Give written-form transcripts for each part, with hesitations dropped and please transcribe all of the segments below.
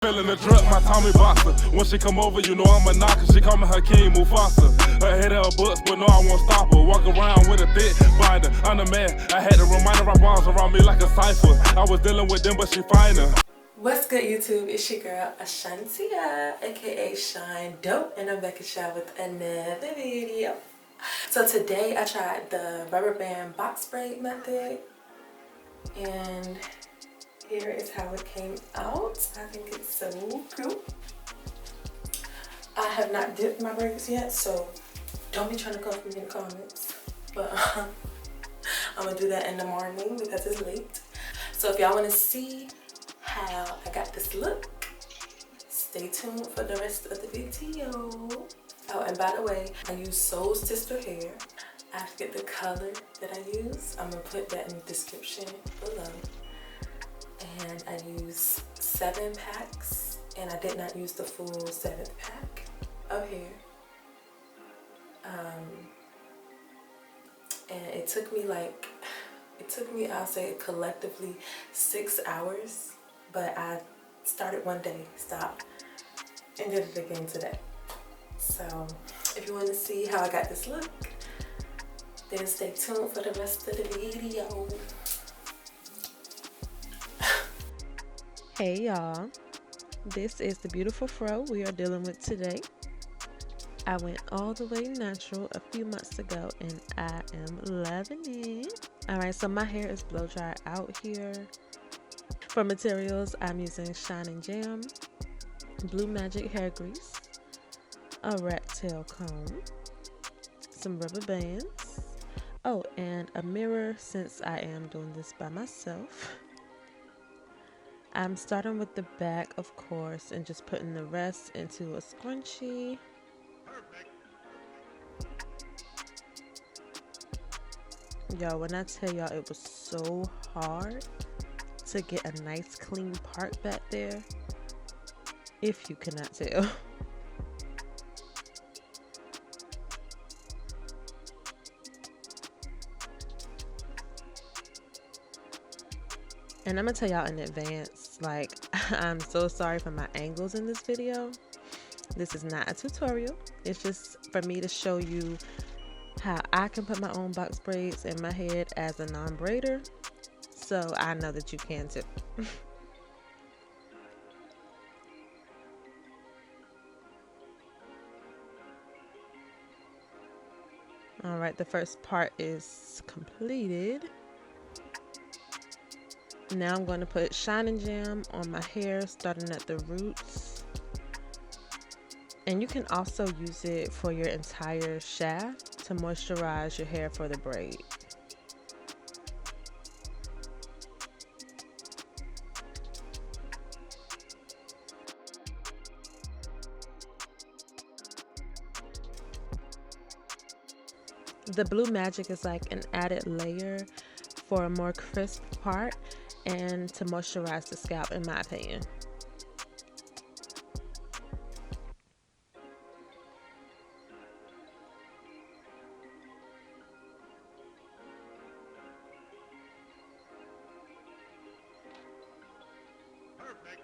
Feeling the drip, my Tommy boxer. When she come over, you know I'm a knocker. She call me Hakeem Mufasa. Her head of her books, but no, I won't stop her. Walk around with a thick binder. I'm the man. I had to remind her of bombs around me like a cipher. I was dealing with them, but she finer. What's good, YouTube? It's your girl Ashantia, aka Shine Dope, and I'm back at y'all with another video. So today I tried the rubber band box braid method, and here is how it came out. I think it's so cool. I have not dipped my braids yet, so don't be trying to come for me in the comments. But I'm gonna do that in the morning because it's late. So if y'all want to see how I got this look, stay tuned for the rest of the video. Oh, and by the way, I use Soul Sister hair. I forget the color that I use. I'm gonna put that in the description below. And I use 7 packs, and I did not use the full 7th pack of hair. And it took me, I'll say collectively 6 hours, but I started one day, stopped, and did it again today. So if you want to see how I got this look, then stay tuned for the rest of the video. Hey y'all, this is the beautiful fro we are dealing with today. I went all the way natural a few months ago and I am loving it. Alright, so my hair is blow dry out here. For materials, I'm using Shine and Jam, Blue Magic hair grease, a rat tail comb, some rubber bands, oh, and a mirror since I am doing this by myself. I'm starting with the back, of course, and just putting the rest into a scrunchie. Yo, when I tell y'all it was so hard to get a nice clean part back there, if you cannot tell. And I'm gonna tell y'all in advance, like, I'm so sorry for my angles in this video. This is not a tutorial. It's just for me to show you how I can put my own box braids in my head as a non-braider. So I know that you can too. All right, the first part is completed. Now I'm going to put Shine and Jam on my hair, starting at the roots. And you can also use it for your entire shaft to moisturize your hair for the braid. The Blue Magic is like an added layer for a more crisp part and to moisturize the scalp, in my opinion. Perfect.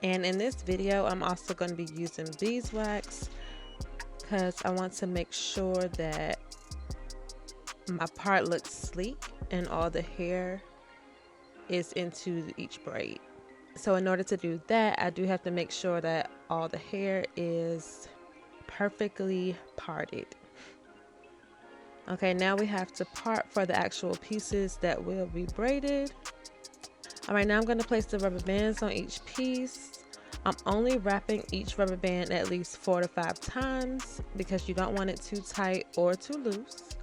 And in this video, I'm also going to be using beeswax because I want to make sure that my part looks sleek and all the hair is into each braid. So in order to do that, I do have to make sure that all the hair is perfectly parted. Okay, now we have to part for the actual pieces that will be braided. All right, now I'm going to place the rubber bands on each piece. I'm only wrapping each rubber band at least 4 to 5 times because you don't want it too tight or too loose.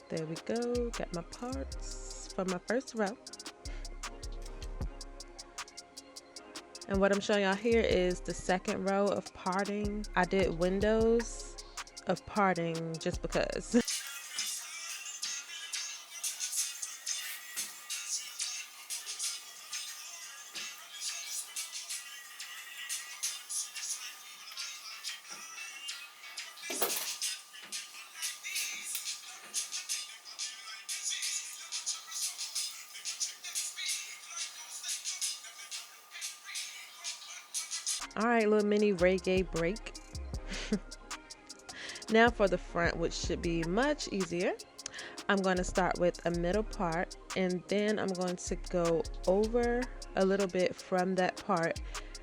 There we go, got my parts for my first row. And what I'm showing y'all here is the second row of parting. I did windows of parting just because. All right, little mini reggae break. Now for the front, which should be much easier. I'm going to start with a middle part, and then I'm going to go over a little bit from that part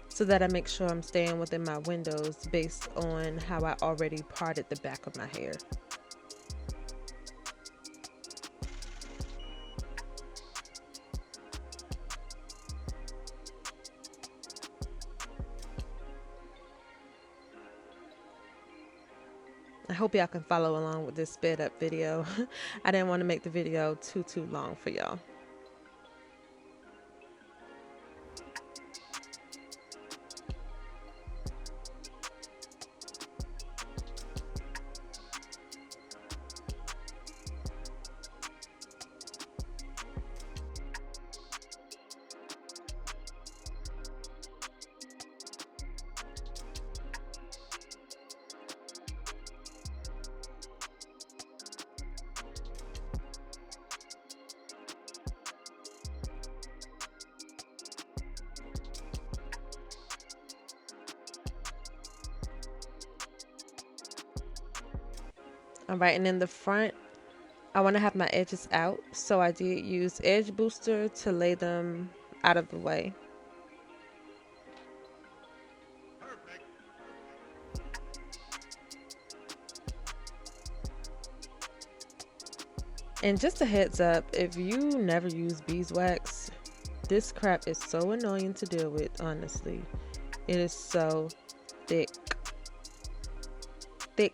so that I make sure I'm staying within my windows based on how I already parted the back of my hair. I hope y'all can follow along with this sped up video. I didn't want to make the video too long for y'all. All right, and in the front, I want to have my edges out, so I did use edge booster to lay them out of the way. And just a heads up, if you never use beeswax, this crap is so annoying to deal with, honestly. It is so thick. Thick.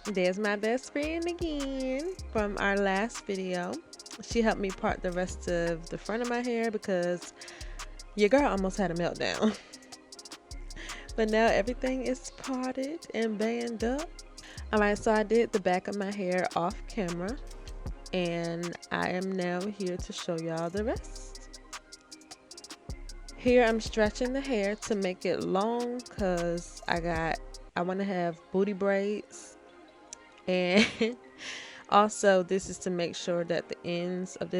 There's my best friend again from our last video. She helped me part the rest of the front of my hair because your girl almost had a meltdown. But now everything is parted and banged up. Alright, so I did the back of my hair off camera, and I am now here to show y'all the rest. Here I'm stretching the hair to make it long because I want to have booty braids. And also this is to make sure that the ends of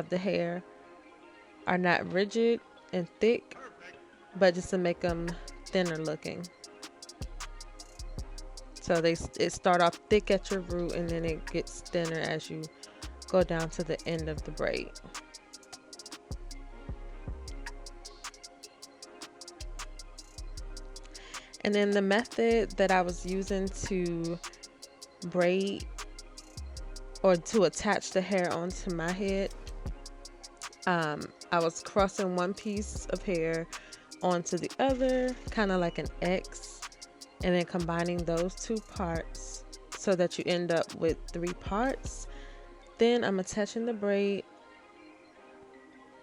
the hair are not rigid and thick, but just to make them thinner looking. So it start off thick at your root, and then it gets thinner as you go down to the end of the braid. And then the method that I was using to braid or to attach the hair onto my head, I was crossing one piece of hair onto the other, kind of like an X, and then combining those two parts so that you end up with 3 parts. Then I'm attaching the braid,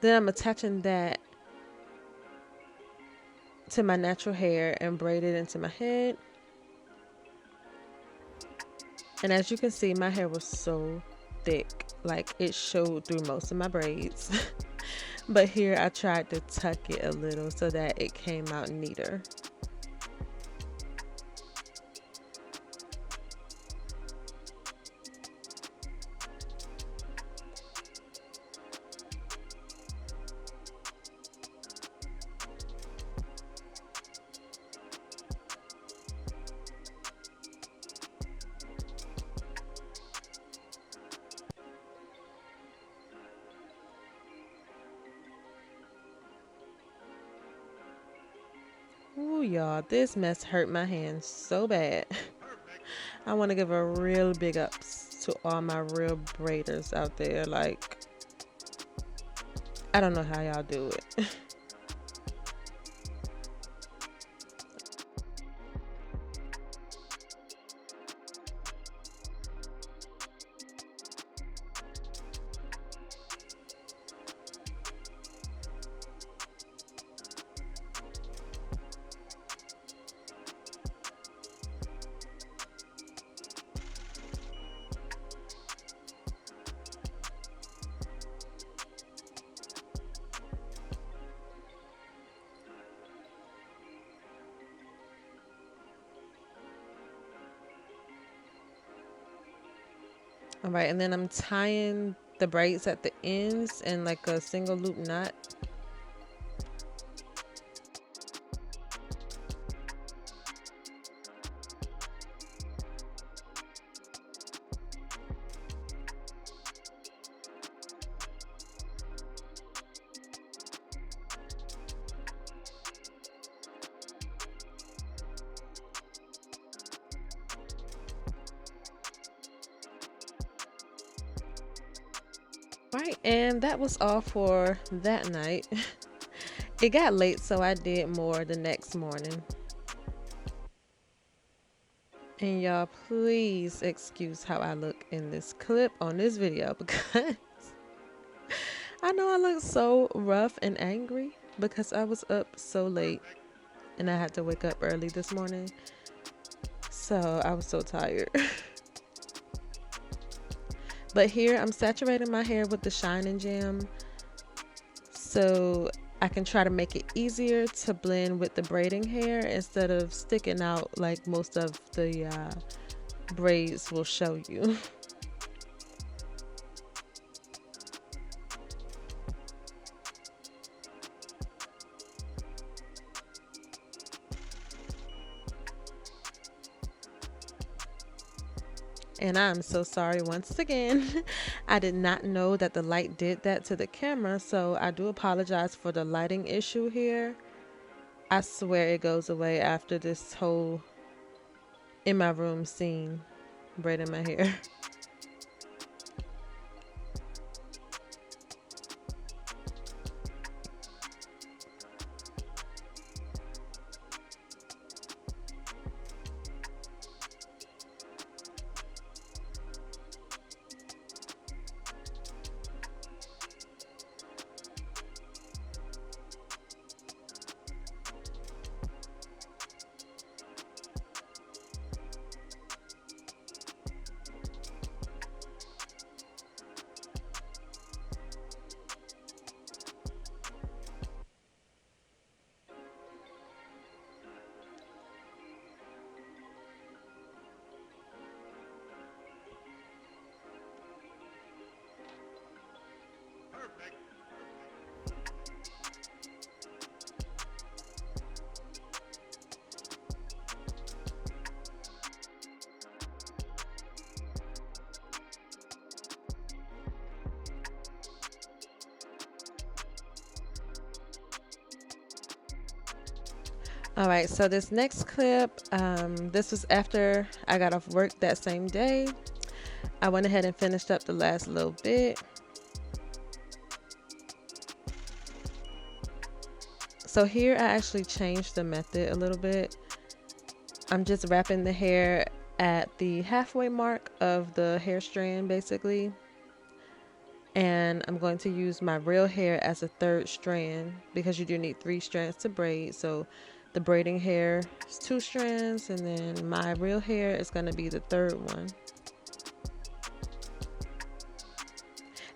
then I'm attaching that to my natural hair and braid it into my head. And as you can see, my hair was so thick, like it showed through most of my braids. But here I tried to tuck it a little so that it came out neater. y'all, this mess hurt my hands so bad. I want to give a real big ups to all my real braiders out there. Like, I don't know how y'all do it. All right, and then I'm tying the braids at the ends in like a single loop knot. Right, and that was all for that night. It got late, so I did more the next morning. And y'all, please excuse how I look in this clip on this video because I know I look so rough and angry because I was up so late and I had to wake up early this morning. So I was so tired. But here I'm saturating my hair with the Shine Jam so I can try to make it easier to blend with the braiding hair instead of sticking out like most of the braids will show you. And I'm so sorry once again. I did not know that the light did that to the camera, so I do apologize for the lighting issue here. I swear it goes away after this whole in my room scene braiding my hair. All right, so this next clip, this was after I got off work that same day. I went ahead and finished up the last little bit. So here I actually changed the method a little bit. I'm just wrapping the hair at the halfway mark of the hair strand basically. And I'm going to use my real hair as a third strand because you do need 3 strands to braid. So the braiding hair is 2 strands and then my real hair is going to be the third one.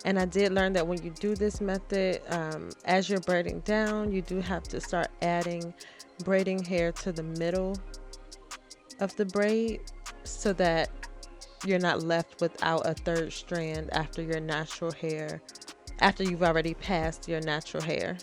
And I did learn that when you do this method, as you're braiding down, you do have to start adding braiding hair to the middle of the braid so that you're not left without a third strand after your natural hair, after you've already passed your natural hair.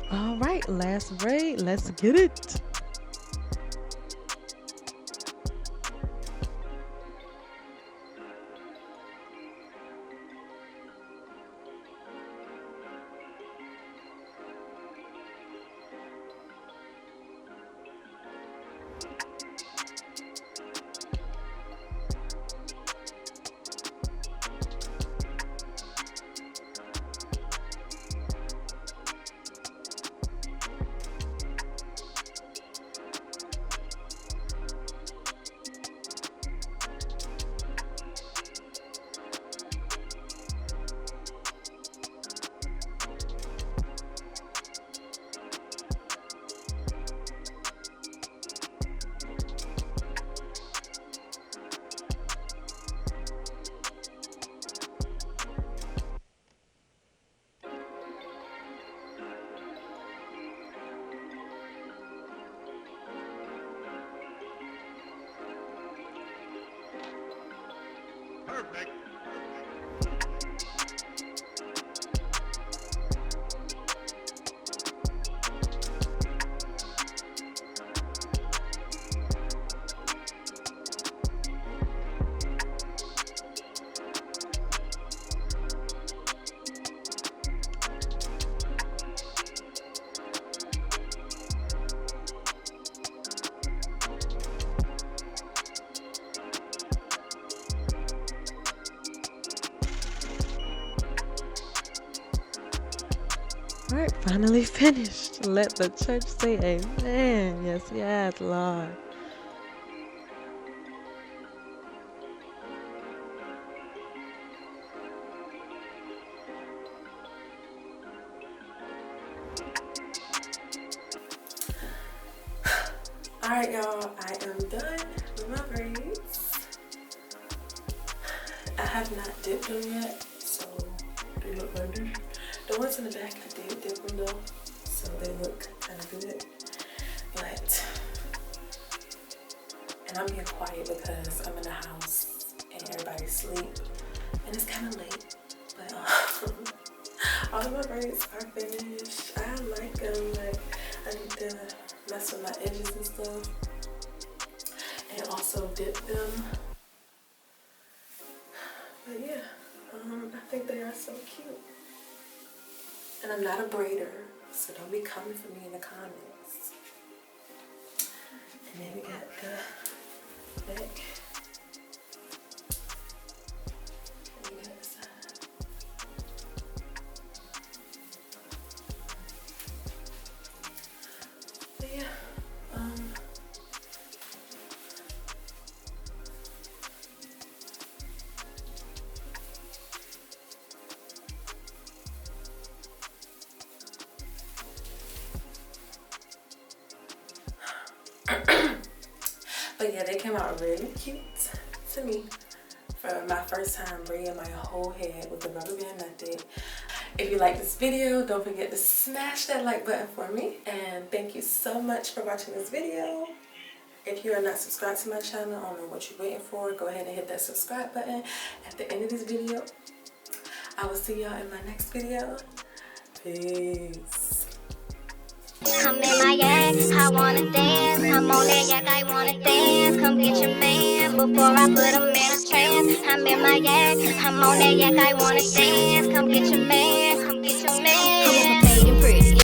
All right, last braid. Let's get it. Perfect. All right, finally finished. Let the church say amen. Yes, yes, Lord. Alright, y'all, I am done with my braids. I have not dipped them yet, so they look like this. The ones in the back, I did dip them though, so they look kind of good. But, and I'm being quiet because I'm in the house and everybody's asleep, and it's kind of late. But all of my braids are finished. I like them. Like, I need to mess with my edges and stuff, and also dip them. But yeah, I think they are so cute. And I'm not a braider, so don't be coming for me in the comments. And then we got the back. And we got the side. But yeah, but yeah, they came out really cute to me for my first time braiding my whole head with the rubber band method. If you like this video, don't forget to smash that like button for me, and thank you so much for watching this video. If you are not subscribed to my channel, I don't know what you're waiting for. Go ahead and hit that subscribe button at the end of this video. I will see y'all in my next video. Peace. I'm in my yak, I wanna dance. I'm on that yak, I wanna dance. Come get your man before I put him in a trance. I'm in my yak, I'm on that yak, I wanna dance. Come get your man, come get your man.